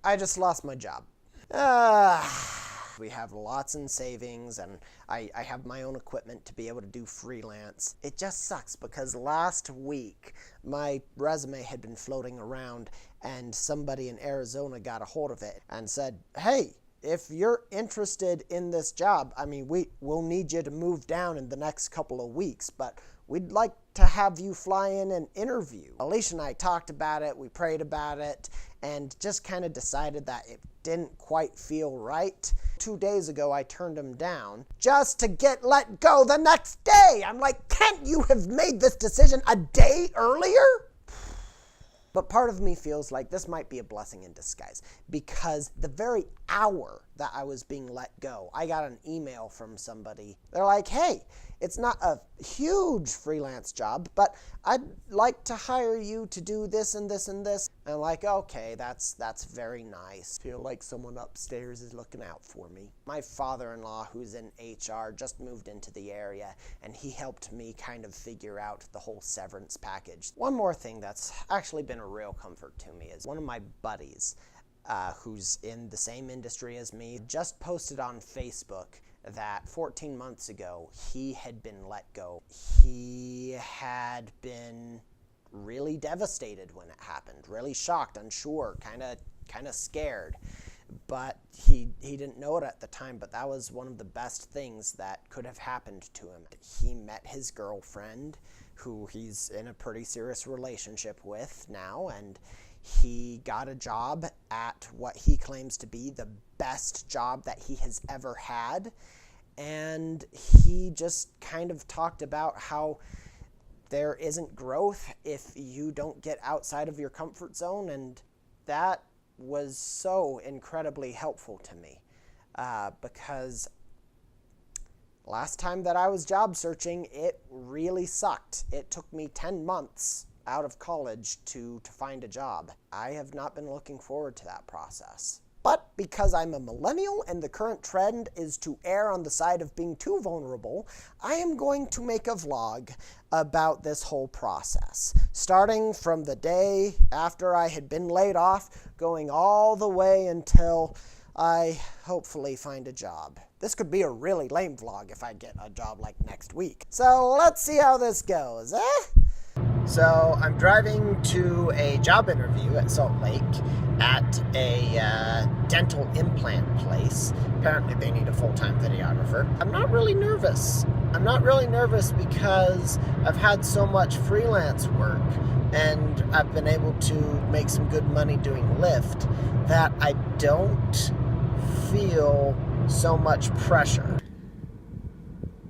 I just lost my job. We have lots in savings, and I have my own equipment to be able to do freelance. It just sucks because last week my resume had been floating around and somebody in Arizona got a hold of it and said, hey, if you're interested in this job, I mean, we'll need you to move down in the next couple of weeks, but we'd like to have you fly in and interview. Alicia and I talked about it, we prayed about it, and just kind of decided that it didn't quite feel right. 2 days ago, I turned him down just to get let go the next day. I'm like, can't you have made this decision a day earlier? But part of me feels like this might be a blessing in disguise, because the very hour that I was being let go, I got an email from somebody. They're like, hey, it's not a huge freelance job, but I'd like to hire you to do this and this and this. And I'm like, okay, that's very nice. Feel like someone upstairs is looking out for me. My father-in-law, who's in HR, just moved into the area, and he helped me kind of figure out the whole severance package. One more thing that's actually been a real comfort to me is one of my buddies, who's in the same industry as me, just posted on Facebook that 14 months ago, he had been let go. He had been really devastated when it happened, really shocked, unsure, kind of scared. But he didn't know it at the time, but that was one of the best things that could have happened to him. He met his girlfriend, who he's in a pretty serious relationship with now, and he got a job at what he claims to be the best job that he has ever had. And he just kind of talked about how there isn't growth if you don't get outside of your comfort zone. And that was so incredibly helpful to me, because last time that I was job searching, it really sucked. It took me 10 months out of college to find a job. I have not been looking forward to that process. But because I'm a millennial and the current trend is to err on the side of being too vulnerable, I am going to make a vlog about this whole process, starting from the day after I had been laid off, going all the way until I hopefully find a job. This could be a really lame vlog if I get a job like next week. So let's see how this goes, So I'm driving to a job interview at Salt Lake at a dental implant place. Apparently they need a full-time videographer. I'm not really nervous. I'm not really nervous because I've had so much freelance work and I've been able to make some good money doing Lyft that I don't feel so much pressure.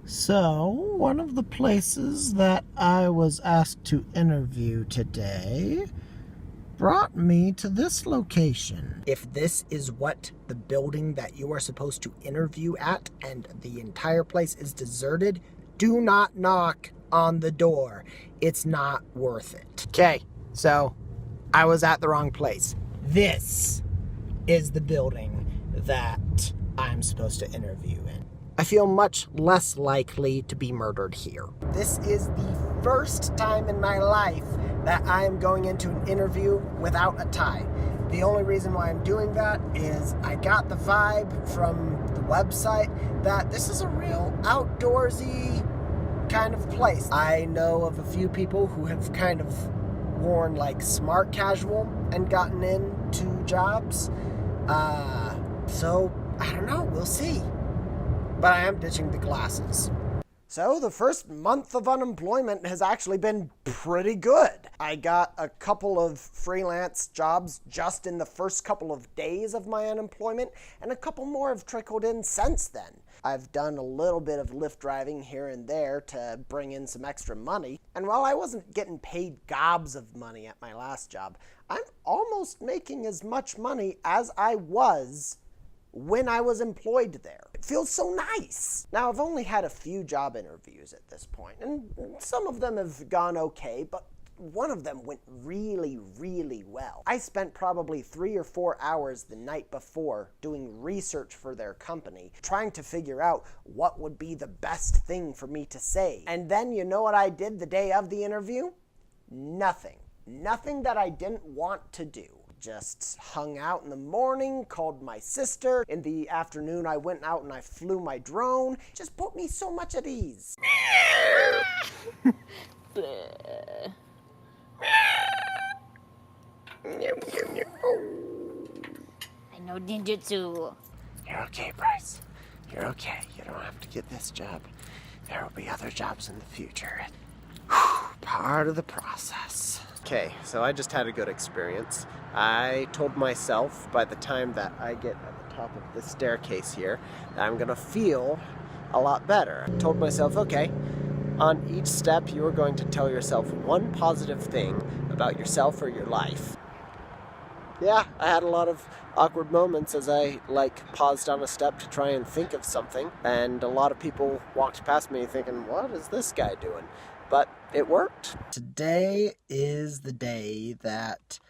So, one of the places that I was asked to interview today brought me to this location. If this is what the building that you are supposed to interview at and the entire place is deserted, do not knock on the door. It's not worth it. Okay, so I was at the wrong place. This is the building that I'm supposed to interview in. I feel much less likely to be murdered here. This is the first time in my life that I am going into an interview without a tie. The only reason why I'm doing that is I got the vibe from the website that this is a real outdoorsy kind of place. I know of a few people who have kind of worn like smart casual and gotten into jobs. So I don't know, we'll see. But I am ditching the glasses. So the first month of unemployment has actually been pretty good. I got a couple of freelance jobs just in the first couple of days of my unemployment, and a couple more have trickled in since then. I've done a little bit of Lyft driving here and there to bring in some extra money, and while I wasn't getting paid gobs of money at my last job, I'm almost making as much money as I was when I was employed there. It feels so nice. Now, I've only had a few job interviews at this point, and some of them have gone okay, but one of them went really, really well. I spent probably 3 or 4 hours the night before doing research for their company, trying to figure out what would be the best thing for me to say. And then you know what I did the day of the interview? Nothing. Nothing that I didn't want to do. just hung out in the morning, called my sister. In the afternoon, I went out and I flew my drone. Just put me so much at ease. I know ninjutsu. You're okay, Bryce. You're okay. You don't have to get this job. There will be other jobs in the future. Part of the process. Okay, so I just had a good experience. I told myself by the time that I get at the top of this staircase here that I'm gonna feel a lot better. I told myself, okay, on each step you are going to tell yourself one positive thing about yourself or your life. Yeah, I had a lot of awkward moments as I paused on a step to try and think of something, and a lot of people walked past me thinking, what is this guy doing? But it worked. Today is the day that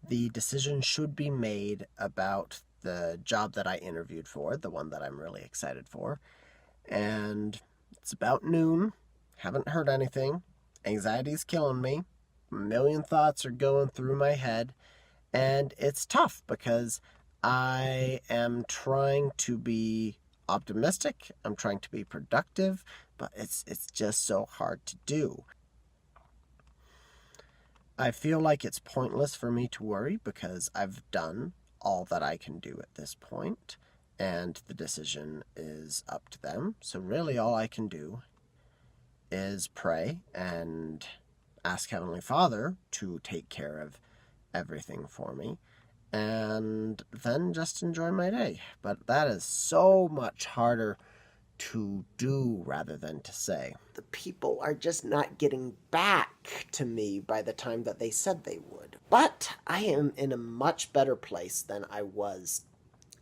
the decision should be made about the job that I interviewed for, the one that I'm really excited for. And it's about noon. Haven't heard anything. Anxiety's killing me. A million thoughts are going through my head. And it's tough because I am trying to be optimistic. I'm trying to be productive, but it's just so hard to do. I feel like it's pointless for me to worry because I've done all that I can do at this point, and the decision is up to them. So really all I can do is pray and ask Heavenly Father to take care of everything for me, and then just enjoy my day. But that is so much harder to do rather than to say. The people are just not getting back to me by the time that they said they would. But I am in a much better place than I was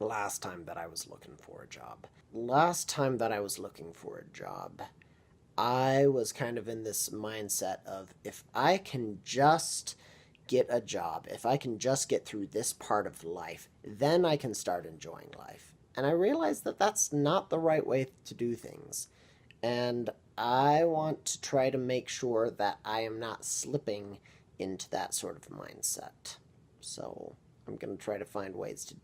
last time that I was looking for a job. Last time that I was looking for a job, I was kind of in this mindset of, if I can just get a job, if I can just get through this part of life, then I can start enjoying life. And I realized that that's not the right way to do things. And I want to try to make sure that I am not slipping into that sort of mindset. So I'm going to try to find ways to,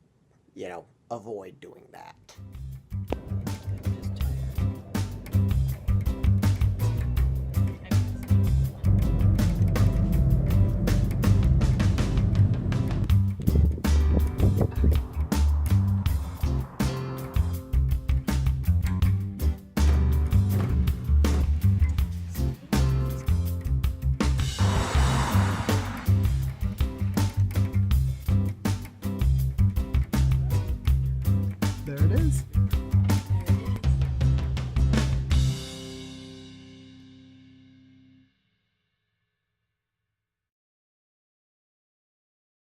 avoid doing that. There it is.